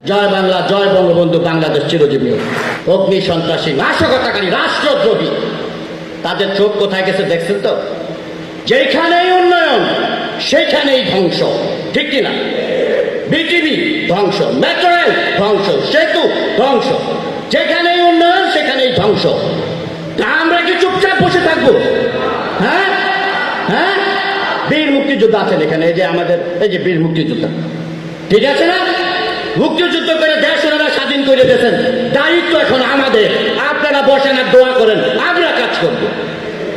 জয় বাংলা, জয় বঙ্গবন্ধু, বাংলাদেশ চিরজীবী হোক। অগ্নি সন্ত্রাসী, নাশকতাকারী, রাষ্ট্রদ্রোহী, তাদের চোখ কোথায় গেছে দেখছেন তো? যেখানেই উন্নয়ন সেখানেই ধ্বংস, ঠিক কিনা? বিটিভি ধ্বংস, মেট্রো রেল ধ্বংস, সেতু ধ্বংস, যেখানেই উন্নয়ন সেখানেই ধ্বংস। তা আমরা কি চুপচাপ বসে থাকবো? হ্যাঁ হ্যাঁ, বীর মুক্তিযোদ্ধা আছেন এখানে, এই যে আমাদের এই যে বীর মুক্তিযোদ্ধা, ঠিক আছে না? মুক্তিযুদ্ধ করে দেশ ওনারা স্বাধীন করে দিয়েছেন, দায়িত্ব এখন আমাদের। আপনারা বসেন আর দোয়া করেন, আমরা কাজ করব,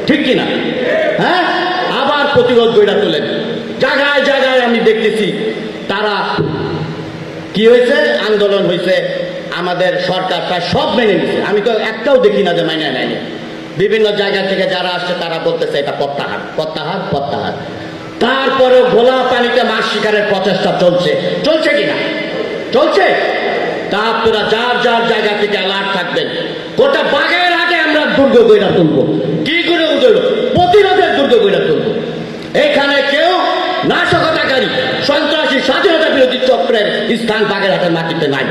ঠিক কিনা? হ্যাঁ, আবার প্রতিরোধ গড়া তোলেন জায়গায় জায়গায়। আমি দেখতেছি তারা কি হয়েছে, আন্দোলন হয়েছে, আমাদের সরকার প্রায় সব মেনে নিচ্ছে। আমি তো একটাও দেখি না যে মাইনে নেয়নি। বিভিন্ন জায়গা থেকে যারা আসছে তারা বলতেছে এটা প্রত্যাহার, প্রত্যাহার, প্রত্যাহার। তারপরেও ঘোলা পানিতে মাছ শিকারের প্রচেষ্টা চলছে, চলছে কিনা? চলছে। তা আপনারা যার যার জায়গা থেকে অ্যালার্ট থাকবেন। গোটা বাগের আগে আমরা দুর্গ গইরা তুলবো। কি করে প্রতিরোধের দুর্গ গইরা তুলবো। এখানে কেউ নাশকতাকারী, সন্ত্রাসী, স্বাধীনতা বিরোধী চক্রের স্থান বাগেরহাটের মাটিতে নাই।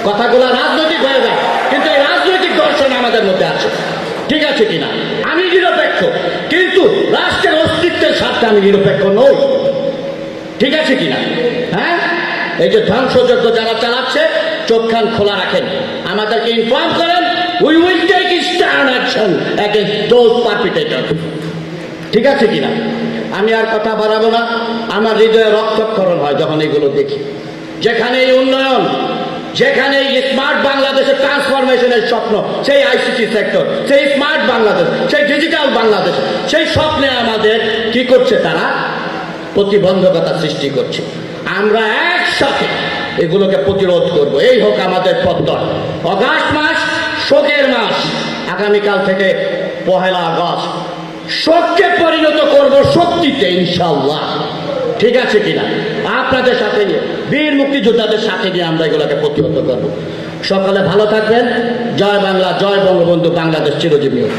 কথাগুলো রাজনৈতিক হয়ে যায়, কিন্তু এই রাজনৈতিক দর্শন আমাদের মধ্যে আছে, ঠিক আছে কিনা? আমি নিরপেক্ষ, কিন্তু রাষ্ট্রের অস্তিত্বের স্বার্থে আমি নিরপেক্ষ নই, ঠিক আছে কিনা? হ্যাঁ, এই যে ধ্বংসযজ্ঞ যারা চালাচ্ছে, চোখ কান খোলা রাখেন, আমাদেরকে ইনফর্ম করেন। We will take stern action against those perpetrator, ঠিক আছে কিনা? আমি আর কথা বাড়াবো না। আমার হৃদয়ে রক্তক্ষরণ হয় যখন এগুলো দেখি। যেখানে এই উন্নয়ন, যেখানে স্মার্ট বাংলাদেশের ট্রান্সফরমেশনের স্বপ্ন, সেই আইসিটি সেক্টর, সেই স্মার্ট বাংলাদেশ, সেই ডিজিটাল বাংলাদেশ, সেই স্বপ্নে আমাদের কি করছে? তারা প্রতিবন্ধকতা সৃষ্টি করছে। আমরা একসাথে এগুলোকে প্রতিরোধ করব। এই হোক আমাদের প্রত্যয়। অগাস্ট মাস শোকের মাস, আগামীকাল থেকে 1 আগস্ট শোককে পরিণত করব শক্তিতে, ইনশাআল্লাহ, ঠিক আছে কিনা? আপনাদের সাথে নিয়ে, বীর মুক্তিযোদ্ধাদের সাথে নিয়ে আমরা এগুলোকে প্রতিহত করব। সকলে ভালো থাকবেন। জয় বাংলা, জয় বঙ্গবন্ধু, বাংলাদেশ চিরজীবী হোক।